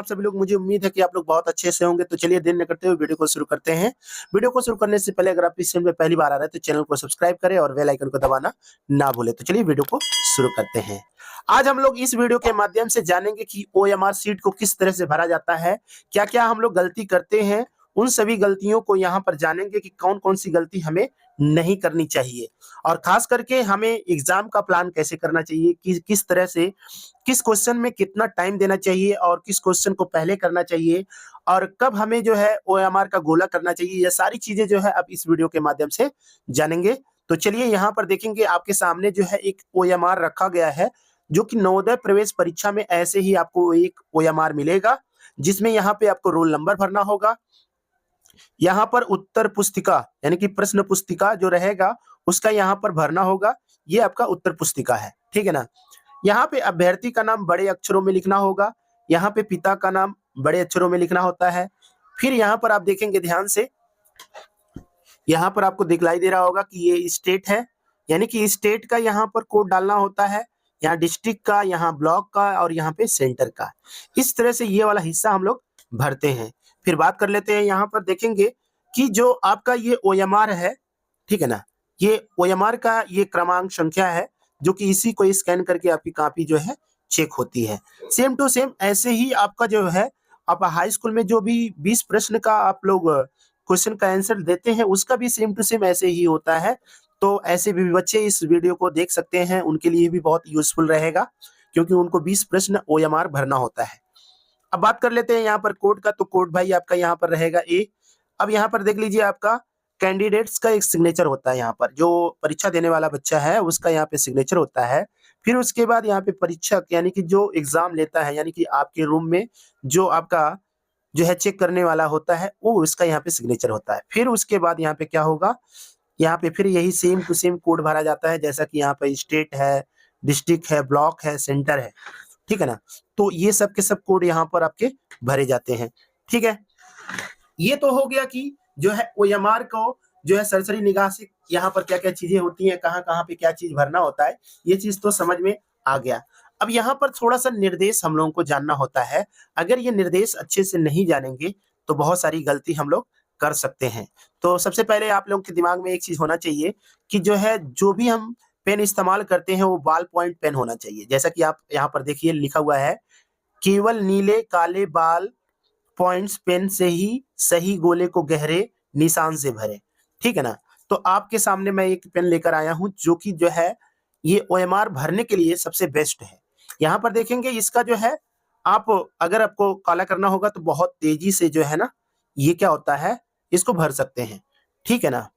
आप सभी लोग? मुझे उम्मीद है कि आप लोग बहुत अच्छे से होंगे। तो चलिए देर न करते हुए वीडियो को शुरू करते हैं। वीडियो को शुरू करने से पहले अगर आप इस चैनल में पहली बार आ रहे हैं तो चैनल को सब्सक्राइब करें और बेल आइकन को दबाना ना भूलें। तो चलिए वीडियो को शुरू करते हैं। आज हम लोग इस वीडियो के माध्यम से जानेंगे कि ओएमआर शीट को किस तरह से भरा जाता है, क्या-क्या हम लोग गलती करते हैं, उन सभी गलतियों को यहाँ पर जानेंगे कि कौन-कौन सी गलती हमें नहीं करनी चाहिए और खास करके हमें एग्जाम का प्लान कैसे करना चाहिए, किस तरह से किस क्वेश्चन में कितना टाइम देना चाहिए और किस क्वेश्चन को पहले करना चाहिए और कब हमें जो है ओएमआर का गोला करना चाहिए। ये सारी चीजें जो है अब इस वीडियो के माध्यम से जानेंगे। तो चलिए यहाँ पर देखेंगे, आपके सामने जो है एक ओएमआर रखा गया है, जो कि नवोदय प्रवेश परीक्षा में ऐसे ही आपको एक ओएमआर मिलेगा, जिसमें यहाँ पे आपको रोल नंबर भरना होगा। यहाँ पर उत्तर पुस्तिका यानी कि प्रश्न पुस्तिका जो रहेगा उसका यहाँ पर भरना होगा। ये आपका उत्तर पुस्तिका है, ठीक है ना। यहाँ पे अभ्यर्थी का नाम बड़े अक्षरों में लिखना होगा, यहाँ पे पिता का नाम बड़े अक्षरों में लिखना होता है। फिर यहाँ पर आप देखेंगे ध्यान से, यहाँ पर आपको दिखलाई दे रहा होगा कि ये स्टेट है, यानी कि स्टेट का यहाँ पर कोड डालना होता है, यहाँ डिस्ट्रिक्ट का, यहाँ ब्लॉक का और यहाँ पे सेंटर का। इस तरह से ये वाला हिस्सा हम लोग भरते हैं। फिर बात कर लेते हैं, यहाँ पर देखेंगे कि जो आपका ये ओएमआर है, ठीक है ना, ये ओएमआर का ये क्रमांक संख्या है, जो कि इसी को स्कैन करके आपकी कॉपी जो है चेक होती है। सेम टू सेम ऐसे ही आपका जो है, आप हाई स्कूल में जो भी 20 प्रश्न का आप लोग क्वेश्चन का आंसर देते हैं, उसका भी सेम टू सेम ऐसे ही होता है। तो ऐसे भी बच्चे इस वीडियो को देख सकते हैं, उनके लिए भी बहुत यूजफुल रहेगा, क्योंकि उनको 20 प्रश्न ओएमआर भरना होता है। अब बात कर लेते हैं यहाँ पर कोड का। तो कोड भाई आपका यहाँ पर रहेगा ए। अब यहाँ पर देख लीजिए, आपका कैंडिडेट्स का एक सिग्नेचर होता है, यहाँ पर जो परीक्षा देने वाला बच्चा है उसका यहाँ पे सिग्नेचर होता है। फिर उसके बाद यहाँ पे परीक्षक यानी कि जो एग्जाम लेता है, यानी कि आपके रूम में जो आपका जो है चेक करने वाला होता है, वो उसका यहाँ पे सिग्नेचर होता है। फिर उसके बाद यहाँ पे क्या होगा, यहाँ पे फिर यही सेम टू सेम कोड भरा जाता है, जैसा कि यहाँ पे स्टेट है, डिस्ट्रिक्ट है, ब्लॉक है, सेंटर है, ठीक है ना। तो ये सब के सब कोड यहाँ पर आपके भरे जाते हैं, ठीक है। ये तो हो गया कि जो है ओएमआर को जो है सरसरी निगाह से यहाँ पर क्या क्या चीजें होती हैं, कहाँ कहाँ पे क्या चीज भरना होता है, ये चीज तो समझ में आ गया। अब यहाँ पर थोड़ा सा निर्देश हम लोगों को जानना होता है। अगर ये निर्देश अच्छे से नहीं जानेंगे तो बहुत सारी गलती हम लोग कर सकते हैं। तो सबसे पहले आप लोगों के दिमाग में एक चीज होना चाहिए कि जो है, जो भी हम पेन इस्तेमाल करते हैं वो बॉल पॉइंट पेन होना चाहिए। जैसा कि आप यहाँ पर देखिए लिखा हुआ है, केवल नीले काले बाल पॉइंट्स पेन से ही सही गोले को गहरे निशान से भरे, ठीक है ना। तो आपके सामने मैं एक पेन लेकर आया हूं, जो कि जो है ये ओएमआर भरने के लिए सबसे बेस्ट है। यहाँ पर देखेंगे इसका जो है, आप अगर आपको काला करना होगा तो बहुत तेजी से जो है ना, ये क्या होता है, इसको भर सकते हैं, ठीक है ना।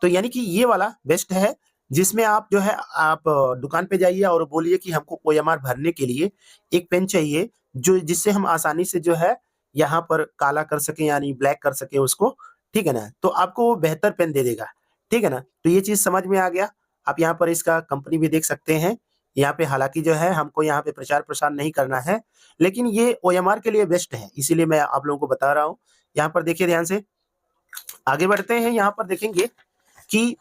तो यानी कि ये वाला बेस्ट है, जिसमें आप जो है, आप दुकान पे जाइए और बोलिए कि हमको ओएमआर भरने के लिए एक पेन चाहिए, जो जिससे हम आसानी से जो है यहाँ पर काला कर सके, यानी ब्लैक कर सके उसको, ठीक है ना। तो आपको वो बेहतर पेन दे देगा, ठीक है ना। तो ये चीज समझ में आ गया। आप यहाँ पर इसका कंपनी भी देख सकते हैं। यहाँ पे हालांकि जो है हमको यहाँ पे प्रचार प्रसार नहीं करना है, लेकिन ये ओएमआर के लिए बेस्ट है, इसीलिए मैं आप लोगों को बता रहा हूँ। यहाँ पर देखिए ध्यान से, आगे बढ़ते हैं। यहाँ पर देखेंगे कि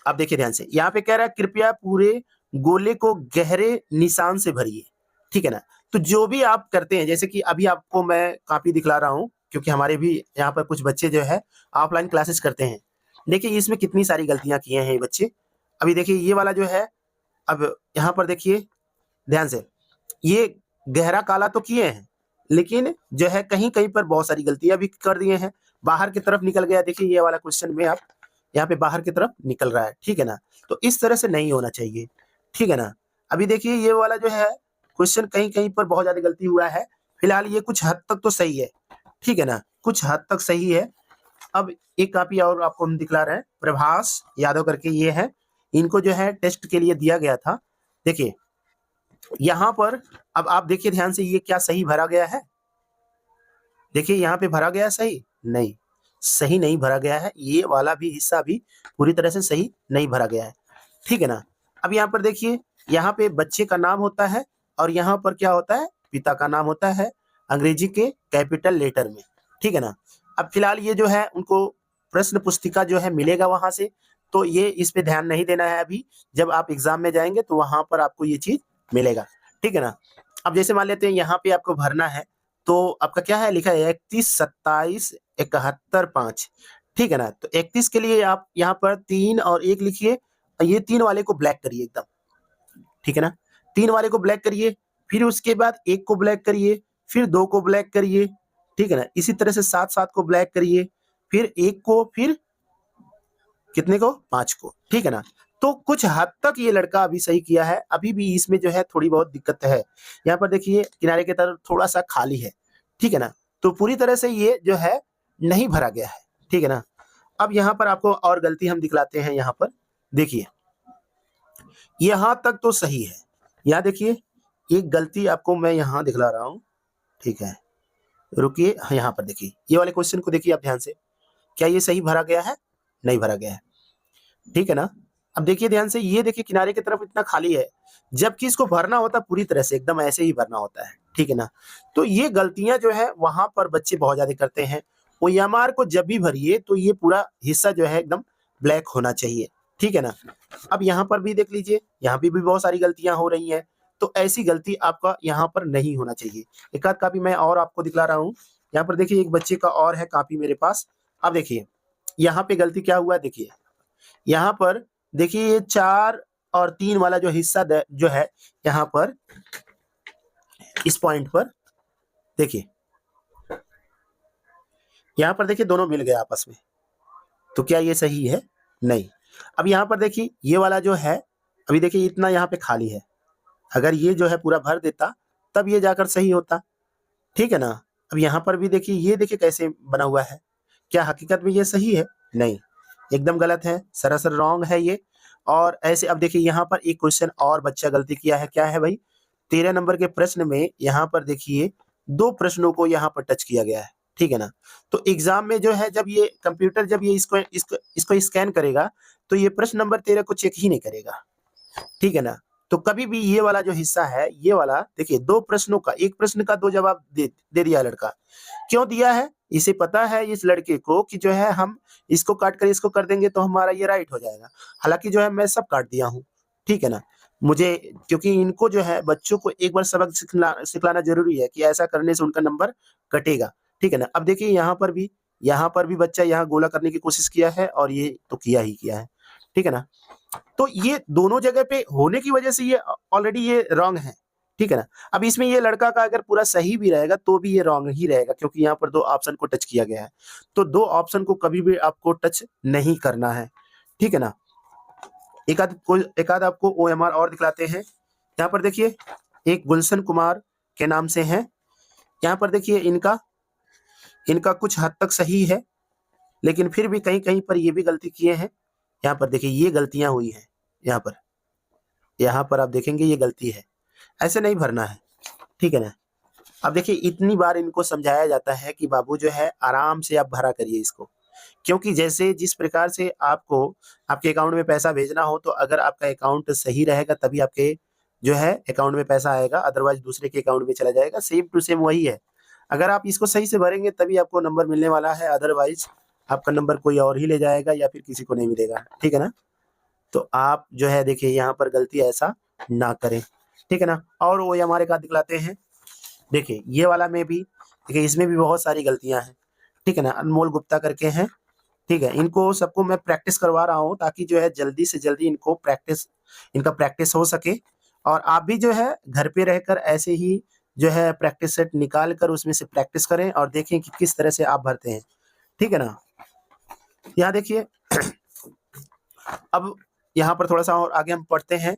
आप देखिए ध्यान से, यहाँ पे कह रहा है कृपया पूरे गोले को गहरे निशान से भरिए, ठीक है ना। तो जो भी आप करते हैं, जैसे कि अभी आपको मैं कॉपी दिखला रहा हूँ, क्योंकि हमारे भी यहाँ पर कुछ बच्चे जो है ऑफलाइन क्लासेस करते हैं। देखिए इसमें कितनी सारी गलतियां किए हैं ये बच्चे। अभी देखिए ये वाला जो है, अब यहाँ पर देखिए ध्यान से, ये गहरा काला तो किए हैं, लेकिन जो है कहीं कहीं पर बहुत सारी गलतियां भी कर दिए हैं। बाहर की तरफ निकल गया, देखिए ये वाला क्वेश्चन में आप यहाँ पे बाहर की तरफ निकल रहा है, ठीक है ना। तो इस तरह से नहीं होना चाहिए, ठीक है ना। अभी देखिए ये वाला जो है क्वेश्चन कहीं कहीं पर बहुत ज्यादा गलती हुआ है। फिलहाल ये कुछ हद तक तो सही है, ठीक है ना, कुछ हद तक सही है। अब एक कॉपी और आपको हम दिखला रहे हैं, प्रभास यादव करके ये है, इनको जो है टेस्ट के लिए दिया गया था। देखिए यहाँ पर, अब आप देखिए ध्यान से, ये क्या सही भरा गया है? देखिए यहाँ पे भरा गया सही नहीं, सही नहीं भरा गया है। ये वाला भी हिस्सा भी पूरी तरह से सही नहीं भरा गया है, ठीक है ना। अब यहाँ पर देखिए, यहाँ पे बच्चे का नाम होता है और यहाँ पर क्या होता है, पिता का नाम होता है, अंग्रेजी के कैपिटल लेटर में, ठीक है ना। अब फिलहाल ये जो है उनको प्रश्न पुस्तिका जो है मिलेगा वहां से, तो ये इस पे ध्यान नहीं देना है अभी। जब आप एग्जाम में जाएंगे तो वहां पर आपको ये चीज मिलेगा, ठीक है ना। अब जैसे मान लेते हैं यहाँ पे आपको भरना है, तो आपका क्या है लिखा है 31, 27, 71, 5, ठीक है ना। तो 31 के लिए आप यहाँ पर 3 और 1 लिखिए, और ये 3 वाले को ब्लैक करिए एकदम, ठीक है ना। 3 वाले को ब्लैक करिए, फिर उसके बाद 1 को ब्लैक करिए, फिर 2 को ब्लैक करिए, ठीक है ना। इसी तरह से 7-7 को ब्लैक करिए, फिर 1 को, फिर कितने को, 5 को, ठीक है ना। तो कुछ हद तक ये लड़का अभी सही किया है, अभी भी इसमें जो है थोड़ी बहुत दिक्कत है। यहाँ पर देखिए किनारे की तरफ थोड़ा सा खाली है, ठीक है ना। तो पूरी तरह से ये जो है नहीं भरा गया है, ठीक है ना। अब यहाँ पर आपको और गलती हम दिखलाते हैं। यहाँ पर देखिए यहाँ तक तो सही है, यहाँ देखिए एक गलती आपको मैं यहाँ दिखला रहा हूँ, ठीक है। रुकिए, हाँ, यहाँ पर देखिए ये वाले क्वेश्चन को देखिए आप ध्यान से, क्या ये सही भरा गया है? नहीं भरा गया है, ठीक है ना। अब देखिए ध्यान से, ये देखिए किनारे की तरफ इतना खाली है, जबकि इसको भरना होता पूरी तरह से एकदम ऐसे ही भरना होता है, ठीक है ना। तो ये गलतियां जो है वहां पर बच्चे बहुत ज्यादा करते हैं। OMR को जब भी भरिए तो ये पूरा हिस्सा जो है एकदम ब्लैक होना चाहिए, ठीक है ना। अब यहाँ पर भी देख लीजिए, यहाँ पे भी बहुत सारी गलतियां हो रही हैं, तो ऐसी गलती आपका यहाँ पर नहीं होना चाहिए। एक आध कॉपी मैं और आपको दिखला रहा हूँ। यहाँ पर देखिए एक बच्चे का और है कॉपी मेरे पास। अब देखिए यहाँ पे गलती क्या हुआ, देखिए यहाँ पर देखिए ये 4 और 3 वाला जो हिस्सा जो है यहाँ पर इस पॉइंट पर देखिए, यहाँ पर देखिए दोनों मिल गए आपस में, तो क्या ये सही है? नहीं। अब यहाँ पर देखिए ये वाला जो है, अभी देखिए इतना यहाँ पे खाली है, अगर ये जो है पूरा भर देता तब ये जाकर सही होता, ठीक है ना। अब यहाँ पर भी देखिए, ये देखिए कैसे बना हुआ है, क्या हकीकत में ये सही है? नहीं, एकदम गलत है, सरासर रॉन्ग है ये। और ऐसे अब देखिए यहाँ पर एक क्वेश्चन और बच्चा गलती किया है, क्या है भाई? 13 नंबर के प्रश्न में यहाँ पर देखिए 2 प्रश्नों को यहाँ पर टच किया गया है, ठीक है ना। तो एग्जाम में जो है जब ये कंप्यूटर जब ये इसको स्कैन करेगा तो ये प्रश्न नंबर 13 को चेक ही नहीं करेगा, ठीक है ना। तो कभी भी ये वाला जो हिस्सा है, ये वाला देखिए 2 प्रश्नों का, 1 प्रश्न का 2 जवाब दे दिया लड़का। क्यों दिया है? इसे पता है इस लड़के को कि जो है हम इसको काट कर इसको कर देंगे तो हमारा ये राइट हो जाएगा। हालांकि जो है मैं सब काट दिया हूँ, ठीक है ना। मुझे, क्योंकि इनको जो है बच्चों को एक बार सबक सिखलाना जरूरी है कि ऐसा करने से उनका नंबर कटेगा, ठीक है ना। अब देखिए यहाँ पर भी बच्चा यहाँ गोला करने की कोशिश किया है और ये तो किया ही किया है, ठीक है ना। तो ये दोनों जगह पे होने की वजह से ये ऑलरेडी ये रॉन्ग है, ठीक है ना। अब इसमें ये लड़का का अगर पूरा सही भी रहेगा तो भी ये रॉन्ग ही रहेगा, क्योंकि यहाँ पर 2 ऑप्शन को टच किया गया है। तो 2 ऑप्शन को कभी भी आपको टच नहीं करना है, ठीक है ना। एक आध आपको OMR और दिखलाते हैं। यहाँ पर देखिए एक गुलशन कुमार के नाम से है, यहाँ पर देखिए इनका कुछ हद तक सही है, लेकिन फिर भी कहीं कहीं पर ये भी गलती किए हैं। यहाँ पर देखिए ये गलतियां हुई हैं, यहाँ पर आप देखेंगे ये गलती है, ऐसे नहीं भरना है, ठीक है ना। अब देखिए इतनी बार इनको समझाया जाता है कि बाबू जो है आराम से आप भरा करिए इसको, क्योंकि जैसे जिस प्रकार से आपको आपके अकाउंट में पैसा भेजना हो, तो अगर आपका अकाउंट सही रहेगा तभी आपके जो है अकाउंट में पैसा आएगा, अदरवाइज दूसरे के अकाउंट में चला जाएगा। सेम टू सेम वही है, अगर आप इसको सही से भरेंगे तभी आपको नंबर मिलने वाला है, अदरवाइज आपका नंबर कोई और ही ले जाएगा या फिर किसी को नहीं मिलेगा, ठीक है ना। तो आप जो है देखिए यहाँ पर गलती ऐसा ना करें, ठीक है ना। और वो हमारे का दिखलाते हैं, देखिए ये वाला में भी देखिए इसमें भी बहुत सारी गलतियां हैं, ठीक है ना। अनमोल गुप्ता करके हैं, ठीक है। इनको सबको मैं प्रैक्टिस करवा रहा हूँ ताकि जो है जल्दी से जल्दी इनका प्रैक्टिस हो सके, और आप भी जो है घर पे रहकर ऐसे ही जो है प्रैक्टिस सेट निकाल कर उसमें से प्रैक्टिस करें और देखें कि किस तरह से आप भरते हैं, ठीक है ना। यहाँ देखिए अब यहाँ पर थोड़ा सा और आगे हम पढ़ते हैं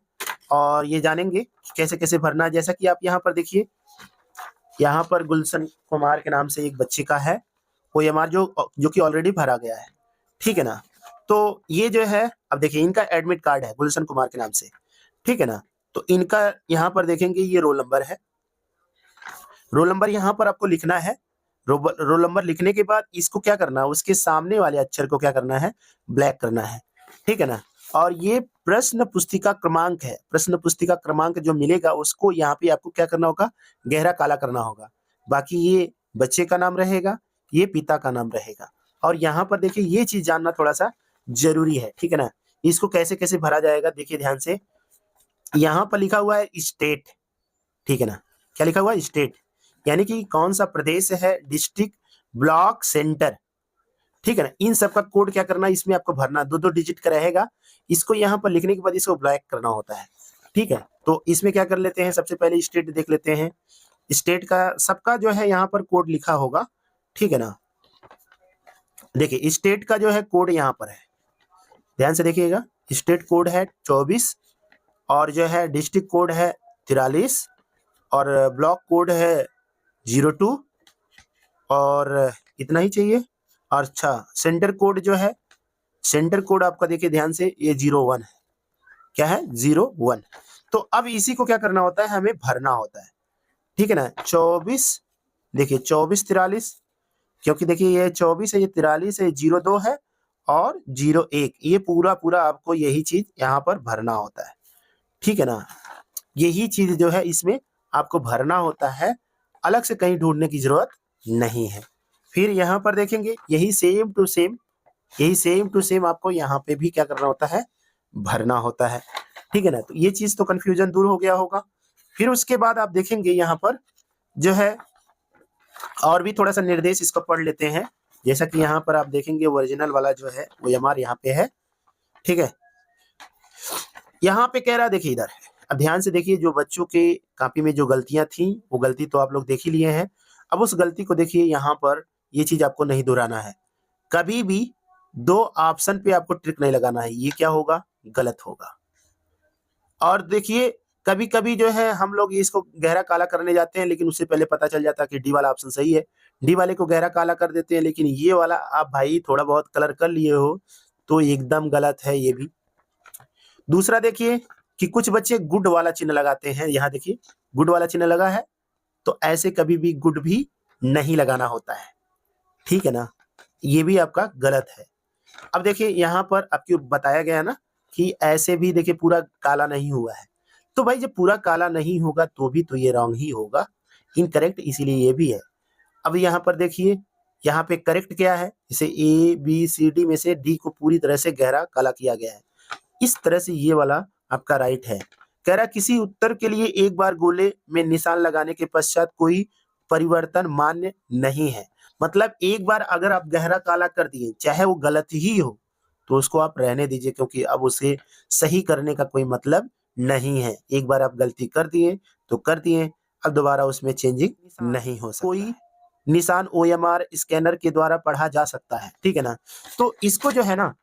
और ये जानेंगे कि कैसे कैसे भरना है। जैसा कि आप यहाँ पर देखिए, यहाँ पर गुलशन कुमार के नाम से एक बच्चे का है OMR जो कि ऑलरेडी भरा गया है, ठीक है ना। तो ये जो है अब देखिए इनका एडमिट कार्ड है गुलशन कुमार के नाम से, ठीक है ना। तो इनका यहाँ पर देखेंगे ये रोल नंबर है, रोल नंबर यहाँ पर आपको लिखना है। रोल नंबर लिखने के बाद इसको क्या करना है, उसके सामने वाले अक्षर को क्या करना है, ब्लैक करना है, ठीक है ना। और ये प्रश्न पुस्तिका क्रमांक है, प्रश्न पुस्तिका क्रमांक जो मिलेगा उसको यहाँ पे आपको क्या करना होगा, गहरा काला करना होगा। बाकी ये बच्चे का नाम रहेगा, ये पिता का नाम रहेगा। और यहाँ पर देखिए ये चीज जानना थोड़ा सा जरूरी है, ठीक है ना। इसको कैसे कैसे भरा जाएगा देखिए ध्यान से, यहाँ पर लिखा हुआ है स्टेट, ठीक है ना। क्या लिखा हुआ है? स्टेट, यानी कि कौन सा प्रदेश है, डिस्ट्रिक्ट, ब्लॉक, सेंटर, ठीक है ना। इन सब का कोड क्या करना है, इसमें आपको भरना, 2-2 डिजिट का रहेगा। इसको यहाँ पर लिखने के बाद इसको ब्लैक करना होता है, ठीक है। तो इसमें क्या कर लेते हैं, सबसे पहले स्टेट देख लेते हैं। स्टेट का सबका जो है यहाँ पर कोड लिखा होगा, ठीक है ना। देखिए स्टेट का जो है कोड यहाँ पर है, ध्यान से देखिएगा। स्टेट कोड है 24 और जो है डिस्ट्रिक्ट कोड है 43 और ब्लॉक कोड है 02 और इतना ही चाहिए। और अच्छा सेंटर कोड जो है, सेंटर कोड आपका देखिए ध्यान से, ये 01 है। क्या है? 01। तो अब इसी को क्या करना होता है, हमें भरना होता है, ठीक है ना। 24 देखिए 24-43, क्योंकि देखिए ये 24 है, ये 43 है, 02 है और 01, ये पूरा पूरा आपको यही चीज यहाँ पर भरना होता है, ठीक है ना। यही चीज जो है इसमें आपको भरना होता है, अलग से कहीं ढूंढने की जरूरत नहीं है। फिर यहाँ पर देखेंगे यही सेम टू सेम, यही सेम टू सेम आपको यहाँ पे भी क्या करना होता है, भरना होता है, ठीक है ना। तो ये चीज तो कंफ्यूजन दूर हो गया होगा। फिर उसके बाद आप देखेंगे यहाँ पर जो है और भी थोड़ा सा निर्देश इसको पढ़ लेते हैं। जैसा कि यहाँ पर आप देखेंगे ओरिजिनल वाला जो है वो OMR यहाँ पे है, ठीक है। यहाँ पे कह रहा है, देखिए इधर, अब ध्यान से देखिए, जो बच्चों के कॉपी में जो गलतियां थी वो गलती तो आप लोग देख ही लिए हैं। अब उस गलती को देखिए, यहाँ पर ये चीज आपको नहीं दोहराना है। कभी भी 2 ऑप्शन पे आपको ट्रिक नहीं लगाना है, ये क्या होगा, गलत होगा। और देखिए कभी कभी जो है हम लोग इसको गहरा काला करने जाते हैं, लेकिन उससे पहले पता चल जाता है कि डी वाला ऑप्शन सही है, डी वाले को गहरा काला कर देते हैं, लेकिन ये वाला आप भाई थोड़ा बहुत कलर कर लिए हो तो एकदम गलत है ये भी। दूसरा देखिए कि कुछ बच्चे गुड वाला चिन्ह लगाते हैं, यहाँ देखिए गुड वाला चिन्ह लगा है, तो ऐसे कभी भी गुड भी नहीं लगाना होता है, ठीक है ना, ये भी आपका गलत है। अब देखिए यहाँ पर आपको बताया गया ना कि ऐसे भी देखिए पूरा काला नहीं हुआ है, तो भाई जब पूरा काला नहीं होगा तो भी तो ये रॉन्ग ही होगा, इनकरेक्ट, इसीलिए ये भी है। अब यहाँ पर देखिए, यहाँ पे करेक्ट क्या है, इसे ABCD में से D को पूरी तरह से गहरा काला किया गया है, इस तरह से ये वाला आपका राइट है। कह रहा किसी उत्तर के लिए एक बार गोले में निशान लगाने के पश्चात कोई परिवर्तन मान्य नहीं है। मतलब एक बार अगर आप गहरा काला कर दिए, चाहे वो गलत ही हो, तो उसको आप रहने दीजिए, क्योंकि अब उसे सही करने का कोई मतलब नहीं है। एक बार आप गलती कर दिए तो कर दिए, अब दोबारा उसमें चेंजिंग नहीं हो सकता। कोई निशान OMR स्कैनर के द्वारा पढ़ा जा सकता है, ठीक है ना। तो इसको जो है ना,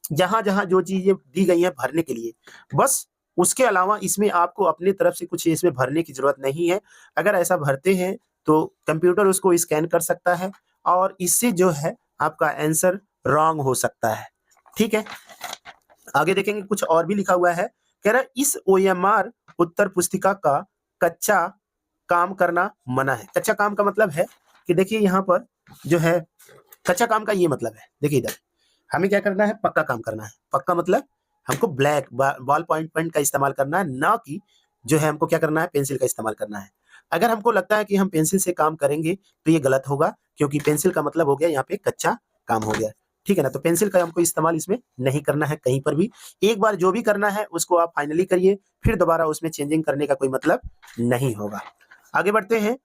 जहां जहां जो चीजें दी गई हैं भरने के लिए, बस उसके अलावा इसमें आपको अपनी तरफ से कुछ इसमें भरने की जरूरत नहीं है। अगर ऐसा भरते हैं तो कंप्यूटर उसको स्कैन कर सकता है और इससे जो है आपका आंसर रॉन्ग हो सकता है, ठीक है। आगे देखेंगे कुछ और भी लिखा हुआ है। कह रहा है इस OMR उत्तर पुस्तिका का कच्चा काम करना मना है। कच्चा काम का मतलब है कि देखिए यहाँ पर जो है कच्चा काम का ये मतलब है, देखिए इधर हमें क्या करना है, पक्का काम करना है। पक्का मतलब हमको ब्लैक बॉल पॉइंट पेन का इस्तेमाल करना है, ना कि जो है हमको क्या करना है, पेंसिल का इस्तेमाल करना है। अगर हमको लगता है कि हम पेंसिल से काम करेंगे तो ये गलत होगा, क्योंकि पेंसिल का मतलब हो गया यहाँ पे कच्चा काम हो गया, ठीक है ना। तो पेंसिल का हमको इस्तेमाल इसमें नहीं करना है कहीं पर भी। एक बार जो भी करना है उसको आप फाइनली करिए, फिर दोबारा उसमें चेंजिंग करने का कोई मतलब नहीं होगा। आगे बढ़ते हैं।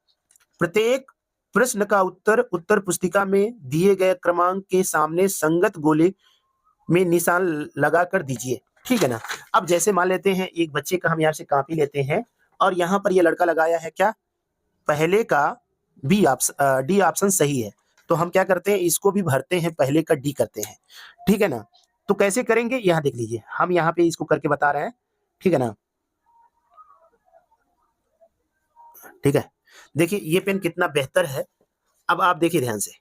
प्रत्येक प्रश्न का उत्तर उत्तर पुस्तिका में दिए गए क्रमांक के सामने संगत गोले में निशान लगा कर दीजिए, ठीक है ना। अब जैसे मान लेते हैं एक बच्चे का हम यहाँ से कॉपी लेते हैं और यहाँ पर ये लड़का लगाया है क्या, पहले का डी ऑप्शन सही है, तो हम क्या करते हैं, इसको भी भरते हैं, पहले का डी करते हैं, ठीक है ना। तो कैसे करेंगे, यहाँ देख लीजिए, हम यहाँ पे इसको करके बता रहे हैं, ठीक है ना। ठीक है, देखिए ये पेन कितना बेहतर है। अब आप देखिए ध्यान से,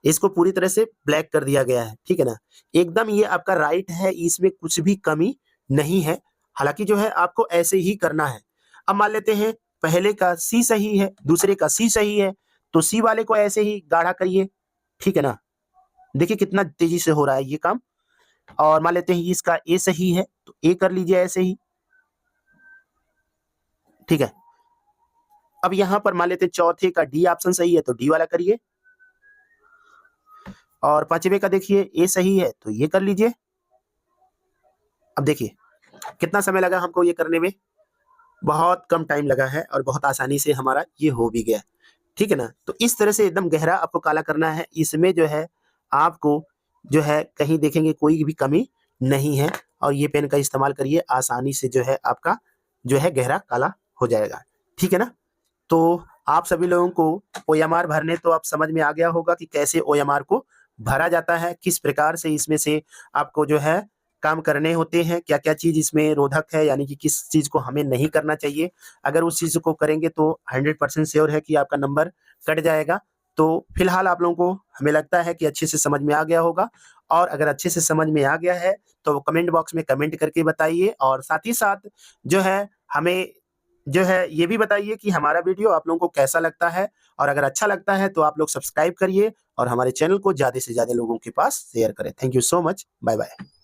इसको पूरी तरह से ब्लैक कर दिया गया है, ठीक है ना। एकदम ये आपका राइट है, इसमें कुछ भी कमी नहीं है। हालांकि जो है आपको ऐसे ही करना है। अब मान लेते हैं पहले का सी सही है, दूसरे का सी सही है, तो सी वाले को ऐसे ही गाढ़ा करिए, ठीक है ना। देखिए कितना तेजी से हो रहा है ये काम। और मान लेते हैं इसका ए सही है, तो ए कर लीजिए ऐसे ही, ठीक है। अब यहां पर मान लेते हैं चौथे का डी ऑप्शन सही है, तो डी वाला करिए। और पांचवे का देखिए ए सही है, तो ये कर लीजिए। अब देखिए कितना समय लगा हमको ये करने में, बहुत कम टाइम लगा है और बहुत आसानी से हमारा ये हो भी गया। ठीक है ना? तो इस तरह से एकदम गहरा आपको काला करना है। इसमें जो है आपको जो है कहीं देखेंगे कोई भी कमी नहीं है और ये पेन का इस्तेमाल करिए, आसानी से जो है आपका जो है गहरा काला हो जाएगा। ठीक है ना? तो आप सभी लोगों को ओएमआर भरने तो आप समझ में आ गया होगा कि कैसे ओएमआर को भरा जाता है, किस प्रकार से इसमें से आपको जो है काम करने होते हैं, क्या-क्या चीज़ इसमें रोधक है, यानी कि किस चीज़ को हमें नहीं करना चाहिए। अगर उस चीज़ को करेंगे तो 100% श्योर है कि आपका नंबर कट जाएगा। तो फिलहाल आप लोगों को हमें लगता है कि अच्छे से समझ में आ गया होगा और अगर अच्छे से समझ में आ गया है तो कमेंट बॉक्स में कमेंट करके बताइए और साथ ही साथ जो है हमें जो है ये भी बताइए कि हमारा वीडियो आप लोगों को कैसा लगता है और अगर अच्छा लगता है तो आप लोग सब्सक्राइब करिए और हमारे चैनल को ज़्यादा से ज़्यादा लोगों के पास शेयर करें। Thank you so much. Bye bye.